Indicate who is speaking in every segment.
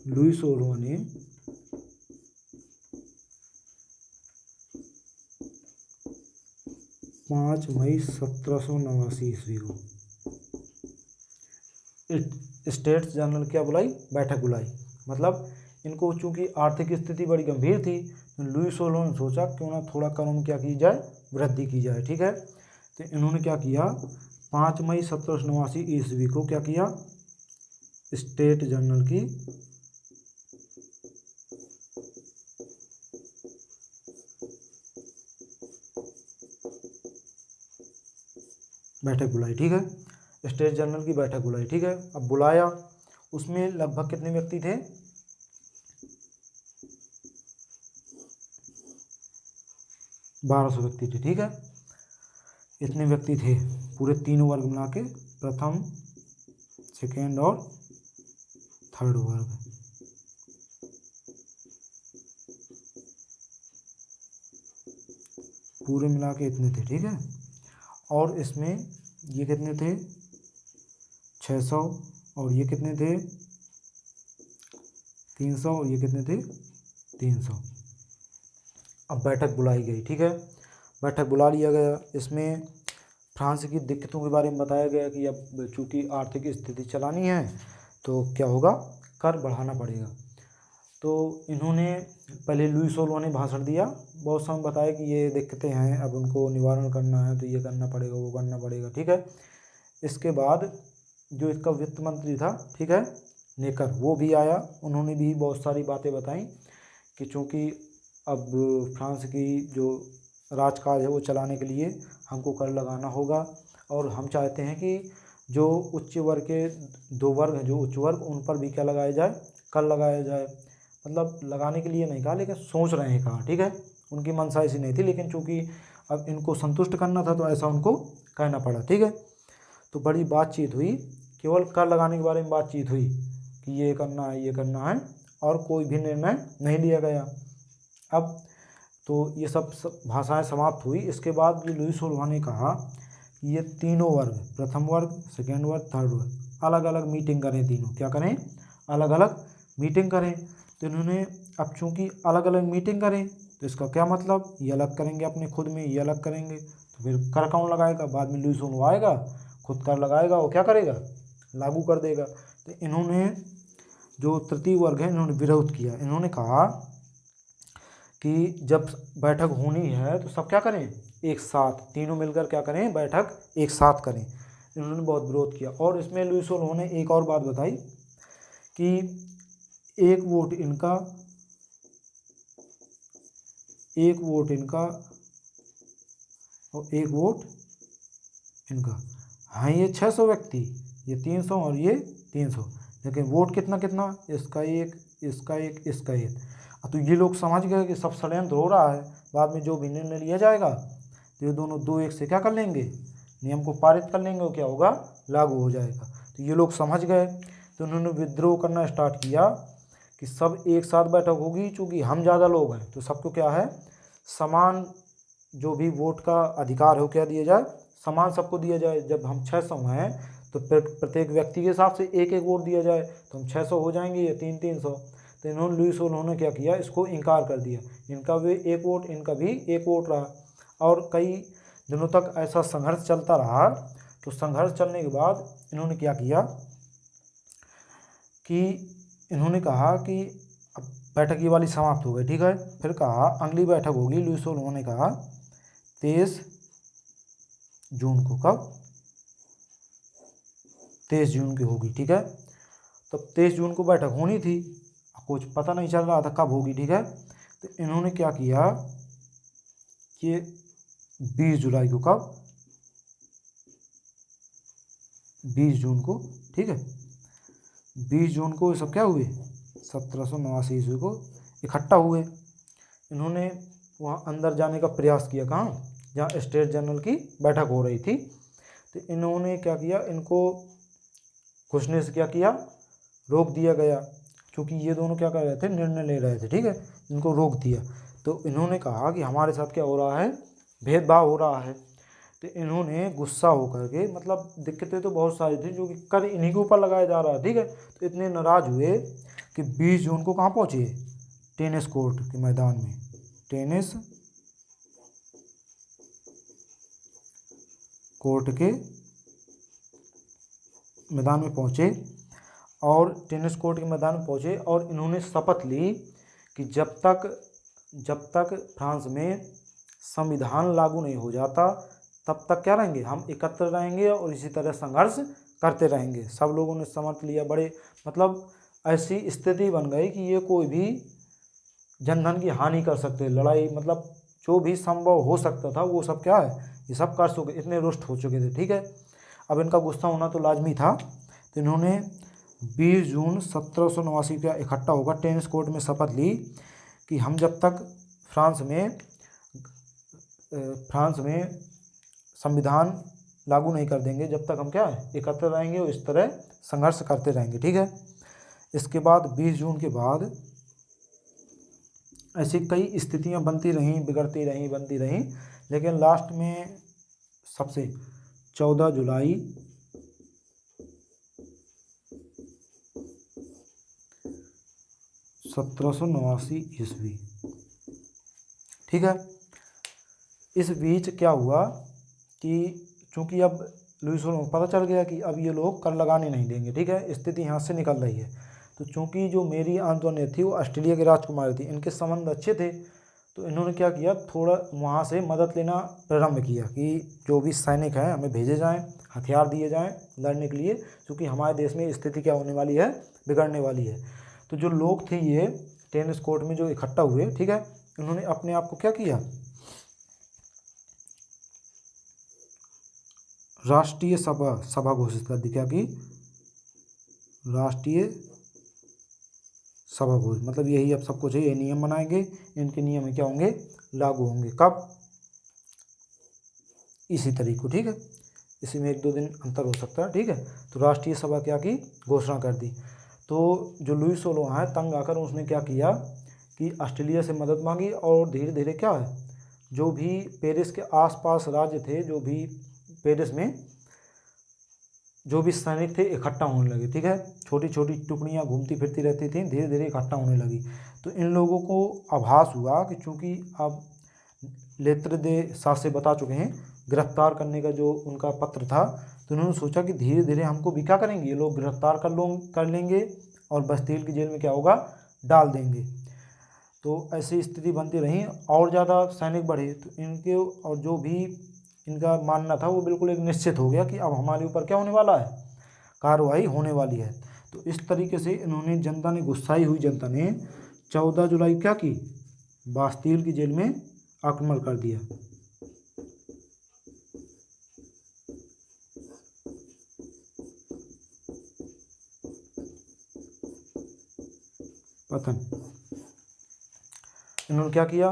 Speaker 1: Louis सोलह ने 5 मई 1789 ईस्वी को स्टेट्स जनरल क्या बुलाई, बैठक बुलाई। मतलब इनको चूंकि आर्थिक स्थिति बड़ी गंभीर थी तो लुई सोलह ने सोचा क्यों ना थोड़ा कर में क्या की जाए, वृद्धि की जाए। ठीक है, तो इन्होंने क्या किया, 5 मई 1789 ईस्वी को क्या किया, स्टेट जनरल की बैठक बुलाई। ठीक है, स्टेट जनरल की बैठक बुलाई। ठीक है, अब बुलाया, उसमें लगभग कितने व्यक्ति थे, 1200 व्यक्ति थे। ठीक है, इतने व्यक्ति थे पूरे तीनों वर्ग मिला के, प्रथम, सेकेंड और थर्ड वर्ग। पूरे मिला के इतने थे। ठीक है, और इसमें ये कितने थे, 600, और ये कितने थे, 300, और ये कितने थे, 300। अब बैठक बुलाई गई। ठीक है, बैठक बुला लिया गया। इसमें फ्रांस की दिक्कतों के बारे में बताया गया कि अब चूँकि आर्थिक स्थिति चलानी है तो क्या होगा, कर बढ़ाना पड़ेगा। तो इन्होंने पहले लुई सोलह ने भाषण दिया, बहुत समय बताया कि ये दिक्कतें हैं, अब उनको निवारण करना है तो ये करना पड़ेगा, वो करना पड़ेगा। ठीक है, इसके बाद जो इसका वित्त मंत्री था, ठीक है, नेकर, वो भी आया। उन्होंने भी बहुत सारी बातें बताई कि चूँकि अब फ्रांस की जो राजकाज है वो चलाने के लिए हमको कर लगाना होगा, और हम चाहते हैं कि जो उच्च वर्ग के 2 वर्ग हैं, जो उच्च वर्ग, उन पर भी क्या लगाया जाए, कर लगाया जाए। मतलब लगाने के लिए नहीं कहा, लेकिन सोच रहे हैं कहा। ठीक है, उनकी मंशा ऐसी नहीं थी, लेकिन चूँकि अब इनको संतुष्ट करना था तो ऐसा उनको कहना पड़ा। ठीक है, तो बड़ी बातचीत हुई, केवल कर लगाने के बारे में बातचीत हुई कि ये करना है, ये करना है, और कोई भी निर्णय नहीं लिया गया। अब तो ये सब भाषाएं समाप्त हुई। इसके बाद लुई सोलह ने कहा कि ये तीनों वर्ग, प्रथम वर्ग, सेकेंड वर्ग, थर्ड वर्ग, अलग अलग मीटिंग करें, तीनों क्या करें, अलग अलग मीटिंग करें। तो इन्होंने अब चूँकि अलग अलग मीटिंग करें तो इसका क्या मतलब, ये अलग करेंगे अपने खुद में, ये अलग करेंगे, तो फिर कर कौन लगाएगा, बाद में लुई सोलह आएगा, खुद कर लगाएगा, वो क्या करेगा, लागू कर देगा। तो इन्होंने जो तृतीय वर्ग है इन्होंने विरोध किया। इन्होंने कहा कि जब बैठक होनी है तो सब क्या करें, एक साथ, तीनों मिलकर क्या करें, बैठक एक साथ करें। इन्होंने बहुत विरोध किया। और इसमें लुई सोलह ने एक और बात बताई कि एक वोट इनका, एक वोट इनका और एक वोट इनका। हाँ, ये 600 व्यक्ति, ये 300 और ये 300, लेकिन वोट कितना कितना, इसका एक, इसका एक, इसका एक। तो ये लोग समझ गए कि सब षड्यंत्र हो रहा है, बाद में जो भी निर्णय लिया जाएगा तो ये दोनों 2-1 से क्या कर लेंगे, नियम को पारित कर लेंगे, और क्या होगा, लागू हो जाएगा। तो ये लोग समझ गए, तो उन्होंने विद्रोह करना स्टार्ट किया कि सब एक साथ बैठक होगी, चूँकि हम ज़्यादा लोग हैं तो सबको क्या है, समान जो भी वोट का अधिकार हो क्या दिया जाए, समान सबको दिया जाए। जब हम 600 हैं तो प्रत्येक व्यक्ति के हिसाब से एक एक वोट दिया जाए, तो हम 600 हो जाएंगे, ये 300। तो इन्होंने लुई सोलह ने क्या किया, इसको इनकार कर दिया। इनका भी एक वोट, इनका भी एक वोट रहा, और कई दिनों तक ऐसा संघर्ष चलता रहा। तो संघर्ष चलने के बाद इन्होंने क्या किया कि इन्होंने कहा कि अब बैठक ये वाली समाप्त हो गई। ठीक है, फिर कहा अगली बैठक होगी, लुई सोलह ने कहा 23 जून को। कब, 23 जून की होगी। ठीक है, तो 23 जून को बैठक होनी थी, कुछ पता नहीं चल रहा था कब होगी। ठीक है, तो इन्होंने क्या किया कि 20 जुलाई को, कब, 20 जून को। ठीक है, 20 जून को सब क्या हुए, 1789 ईस्वी को इकट्ठा हुए। इन्होंने वहाँ अंदर जाने का प्रयास किया, कहाँ, जहाँ स्टेट जनरल की बैठक हो रही थी। तो इन्होंने क्या किया, इनको घुसने से क्या किया, रोक दिया गया, क्योंकि ये दोनों क्या कर रहे थे, निर्णय ले रहे थे। ठीक है, इनको रोक दिया। तो इन्होंने कहा कि हमारे साथ क्या हो रहा है, भेदभाव हो रहा है। तो इन्होंने गुस्सा होकर के, मतलब दिक्कतें तो बहुत सारी थी, जो कि कर इन्हीं के ऊपर लगाया जा रहा है। ठीक है, तो इतने नाराज़ हुए कि 20 जून को कहाँ पहुँचे, टेनिस कोर्ट के मैदान में, टेनिस कोर्ट के मैदान में पहुँचे और टेनिस कोर्ट के मैदान में पहुँचे और इन्होंने शपथ ली कि जब तक फ्रांस में संविधान लागू नहीं हो जाता तब तक क्या रहेंगे, हम एकत्र रहेंगे और इसी तरह संघर्ष करते रहेंगे। सब लोगों ने समझ लिया, बड़े मतलब ऐसी स्थिति बन गई कि ये कोई भी जनधन की हानि कर सकते, लड़ाई मतलब जो भी संभव हो सकता था वो सब क्या है, ये सब कर चुके, इतने रुष्ट हो चुके थे। ठीक है, अब इनका गुस्सा होना तो लाजमी था, तो इन्होंने 20 जून 1789 का इकट्ठा होकर टेनिस कोर्ट में शपथ ली कि हम जब तक फ्रांस में संविधान लागू नहीं कर देंगे जब तक हम क्या है, एकत्र रहेंगे और इस तरह संघर्ष करते रहेंगे। ठीक है, इसके बाद 20 जून के बाद ऐसी कई स्थितियां बनती रहीं, बिगड़ती रहीं, बनती रहीं, लेकिन लास्ट में सबसे 14 जुलाई 1789 ईस्वी। ठीक है, इस बीच क्या हुआ कि चूंकि अब लुई सोलह को पता चल गया कि अब ये लोग कर लगाने नहीं देंगे। ठीक है, स्थिति यहाँ से निकल रही है, तो चूंकि जो मेरी आंतोनेट थी वो ऑस्ट्रेलिया की राजकुमारी थी, इनके संबंध अच्छे थे, तो इन्होंने क्या किया, थोड़ा वहाँ से मदद लेना प्रारंभ किया कि जो भी सैनिक हैं हमें भेजे जाएं, हथियार दिए जाएं लड़ने के लिए, क्योंकि हमारे देश में स्थिति क्या होने वाली है, बिगड़ने वाली है। तो जो लोग थे ये टेनिस कोर्ट में जो इकट्ठा हुए, ठीक है, इन्होंने अपने आप को क्या किया, राष्ट्रीय सभा घोषित कर दी। क्या की, राष्ट्रीय सभा घोषित, मतलब यही अब सब कुछ है, ये नियम बनाएंगे, इनके नियम क्या होंगे, लागू होंगे। कब, इसी तारीख को। ठीक है, इसी में 1-2 दिन अंतर हो सकता है। ठीक है, तो राष्ट्रीय सभा क्या की, घोषणा कर दी। तो जो लुई सोलह है तंग आकर उसने क्या किया कि ऑस्ट्रेलिया से मदद मांगी और धीरे धीरे क्या है, जो भी पेरिस के आसपास राज्य थे, जो भी पेरिस में जो भी सैनिक थे इकट्ठा होने लगे। ठीक है, छोटी छोटी टुकड़ियां घूमती फिरती रहती थी, धीरे धीरे इकट्ठा होने लगी। तो इन लोगों को आभास हुआ कि चूंकि अब लेत्र दे साथ से बता चुके हैं, गिरफ्तार करने का जो उनका पत्र था, तो उन्होंने सोचा कि धीरे धीरे हमको भी क्या करेंगे, ये लोग गिरफ्तार कर लेंगे और बस्तील की जेल में क्या होगा, डाल देंगे। तो ऐसी स्थिति बनती रही और ज़्यादा सैनिक बढ़े, तो इनके और जो भी इनका मानना था वो बिल्कुल एक निश्चित हो गया कि अब हमारे ऊपर क्या होने वाला है, कार्रवाई होने वाली है। तो इस तरीके से इन्होंने, जनता ने, गुस्साई हुई जनता ने 14 जुलाई क्या की, बास्तील की जेल में आक्रमण कर दिया। पतन, इन्होंने क्या किया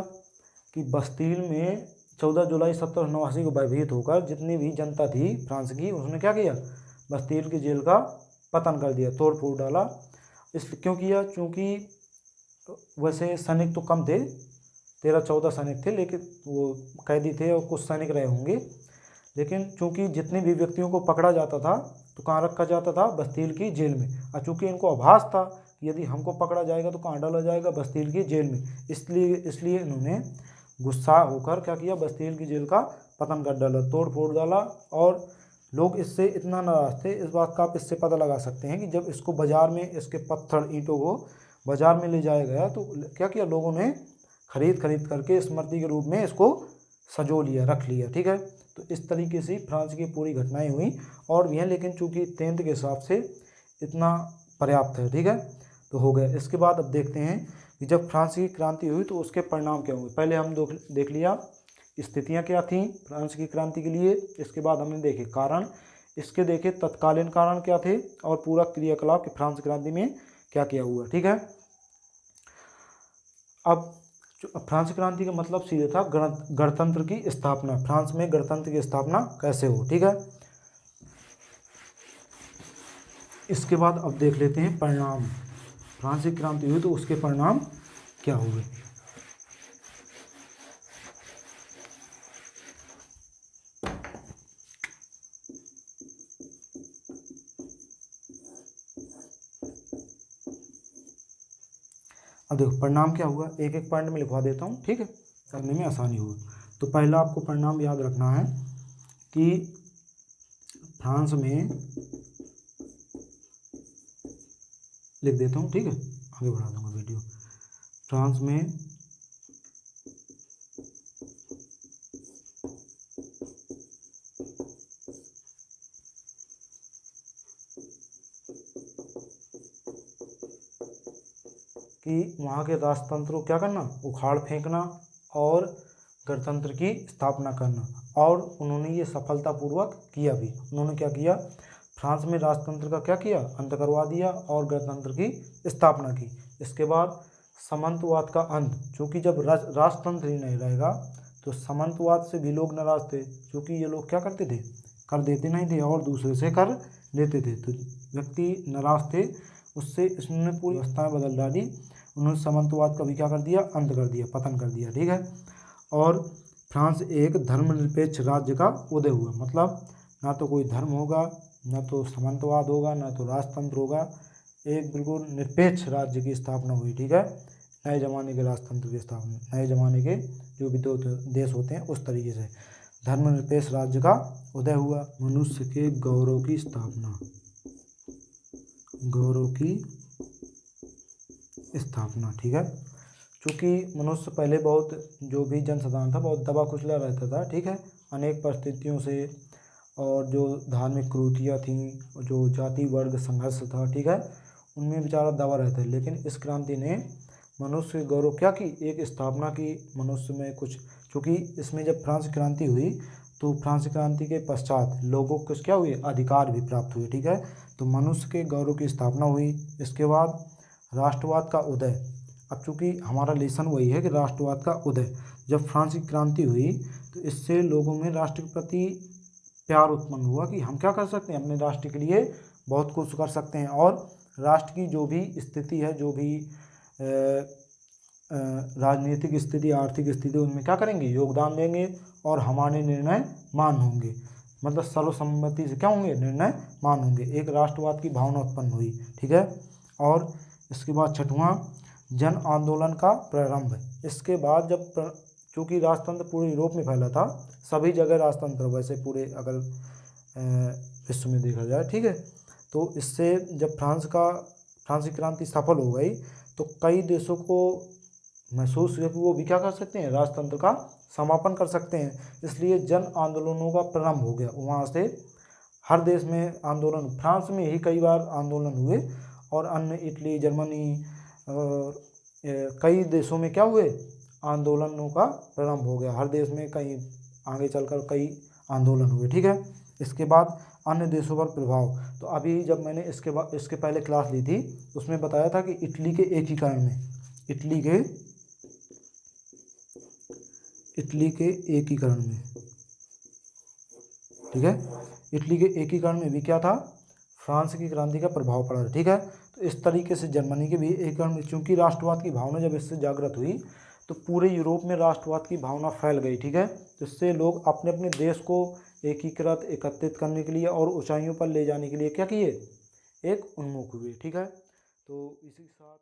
Speaker 1: कि बस्तील में 14 जुलाई 1789 को भयभीत होकर जितनी भी जनता थी फ्रांस की, उसने क्या किया, बस्तील की जेल का पतन कर दिया, तोड़ फोड़ डाला। इस क्यों किया, चूँकि वैसे सैनिक तो कम थे, 13-14 सैनिक थे, लेकिन वो कैदी थे और कुछ सैनिक रहे होंगे, लेकिन चूँकि जितने भी व्यक्तियों को पकड़ा जाता था तो कहाँ रखा जाता था, बस्तील की जेल में। और चूँकि इनको आभास था कि यदि हमको पकड़ा जाएगा तो कहाँ डाला जाएगा, बस्तील की जेल में, इसलिए इन्होंने गुस्सा होकर क्या किया, बस्तील की जेल का पतन कर डाला, तोड़ फोड़ डाला। और लोग इससे इतना नाराज थे, इस बात का आप इससे पता लगा सकते हैं कि जब इसको बाज़ार में, इसके पत्थर ईंटों को बाज़ार में ले जाया गया तो क्या किया, लोगों ने खरीद करके स्मृति के रूप में इसको सजो लिया, रख लिया। ठीक है, तो इस तरीके से फ्रांस की पूरी घटनाएं हुई और भी हैं, लेकिन चूंकि 10th के हिसाब से इतना पर्याप्त है। ठीक है, तो हो गया। इसके बाद अब देखते हैं कि जब फ्रांस की क्रांति हुई तो उसके परिणाम क्या हुए। पहले हम देख लिया स्थितियां क्या थीं फ्रांस की क्रांति के लिए, इसके बाद हमने देखे कारण, इसके देखे तत्कालीन कारण क्या थे और पूरा क्रियाकलाप कि फ्रांस क्रांति में क्या क्या हुआ। ठीक है, अब फ्रांस क्रांति का मतलब सीधे था गणतंत्र की स्थापना, फ्रांस में गणतंत्र की स्थापना कैसे हो। ठीक है, इसके बाद अब देख लेते हैं परिणाम, फ्रांस की क्रांति हुई तो उसके परिणाम क्या हुए। अब देखो परिणाम क्या हुआ, एक एक पॉइंट में लिखवा देता हूँ, ठीक है, करने में आसानी हो। तो पहला आपको परिणाम याद रखना है कि फ्रांस में, लिख देता हूँ, ठीक है, आगे बढ़ा दूंगा वीडियो। फ्रांस में कि वहाँ के राजतंत्र को क्या करना, उखाड़ फेंकना और गणतंत्र की स्थापना करना, और उन्होंने ये सफलतापूर्वक किया भी। उन्होंने क्या किया, फ्रांस में राजतंत्र का क्या किया, अंत करवा दिया और गणतंत्र की स्थापना की। इसके बाद सामंतवाद का अंत, क्योंकि जब राजतंत्र ही नहीं रहेगा तो सामंतवाद से भी लोग नाराज थे, क्योंकि ये लोग क्या करते थे, कर देते नहीं थे और दूसरे से कर लेते थे, तो व्यक्ति नाराज थे उससे। इसने पूरी व्यवस्थाएं बदल डाली। उन्होंने सामंतवाद का भी क्या कर दिया, अंत कर दिया, पतन कर दिया, ठीक है। और फ्रांस एक धर्मनिरपेक्ष राज्य का उदय हुआ, मतलब ना तो कोई धर्म होगा, ना तो सामंतवाद होगा, ना तो राजतंत्र होगा, एक बिल्कुल निरपेक्ष राज्य की स्थापना हुई, ठीक है। नए ज़माने के राजतंत्र की स्थापना, नए ज़माने के जो भी दो देश होते हैं उस तरीके से धर्मनिरपेक्ष राज्य का उदय हुआ। मनुष्य के गौरव की स्थापना, गौरव की स्थापना, ठीक है। चूँकि मनुष्य पहले बहुत, जो भी जनसाधारण था बहुत दबा कुचला रहता था, ठीक है, अनेक परिस्थितियों से, और जो धार्मिक कुरीतियाँ थीं, जो जाति वर्ग संघर्ष था, ठीक है, उनमें बेचारा दबा रहता है। लेकिन इस क्रांति ने मनुष्य के गौरव क्या की, एक स्थापना की मनुष्य में कुछ। चूँकि इसमें जब फ्रांस क्रांति हुई तो फ्रांस क्रांति के पश्चात लोगों को क्या हुए, अधिकार भी प्राप्त हुए, ठीक है। तो मनुष्य के गौरव की स्थापना हुई। इसके बाद राष्ट्रवाद का उदय। अब चूँकि हमारा लेसन वही है कि राष्ट्रवाद का उदय, जब फ्रांस की क्रांति हुई तो इससे लोगों में राष्ट्र के प्रति प्यार उत्पन्न हुआ कि हम क्या कर सकते हैं, अपने राष्ट्र के लिए बहुत कुछ कर सकते हैं, और राष्ट्र की जो भी स्थिति है, जो भी राजनीतिक स्थिति, आर्थिक स्थिति, उनमें क्या करेंगे, योगदान देंगे और हमारे निर्णय मान होंगे, मतलब सर्वसम्मति से क्या होंगे, निर्णय मान होंगे। एक राष्ट्रवाद की भावना उत्पन्न हुई, ठीक है। और इसके बाद छठवां, जन आंदोलन का प्रारंभ। इसके बाद जब चूँकि राजतंत्र पूरे यूरोप में फैला था, सभी जगह राजतंत्र, वैसे पूरे अगर विश्व में देखा जाए, ठीक है, तो इससे जब फ्रांस की क्रांति सफल हो गई तो कई देशों को महसूस हुआ कि वो भी क्या कर सकते हैं, राजतंत्र का समापन कर सकते हैं। इसलिए जन आंदोलनों का प्रारंभ हो गया। वहाँ से हर देश में आंदोलन, फ्रांस में ही कई बार आंदोलन हुए, और अन्य इटली, जर्मनी और कई देशों में क्या हुए, आंदोलनों का प्रारंभ हो गया। हर देश में कहीं आगे चलकर कई आंदोलन हुए, ठीक है। इसके बाद अन्य देशों पर प्रभाव। तो अभी जब मैंने इसके पहले क्लास ली थी उसमें बताया था कि इटली के एकीकरण में, इटली के एकीकरण में, ठीक है, इटली के एकीकरण में भी क्या था, फ्रांस की क्रांति का प्रभाव पड़ा, ठीक है। तो इस तरीके से जर्मनी के भी एकीकरण में, चूँकि राष्ट्रवाद की भावना जब इससे जागृत हुई तो पूरे यूरोप में राष्ट्रवाद की भावना फैल गई, ठीक है। तो इससे लोग अपने अपने देश को एकत्रित करने के लिए और ऊंचाइयों पर ले जाने के लिए क्या किए, एक उन्मुख हुए, ठीक है। तो इसी के साथ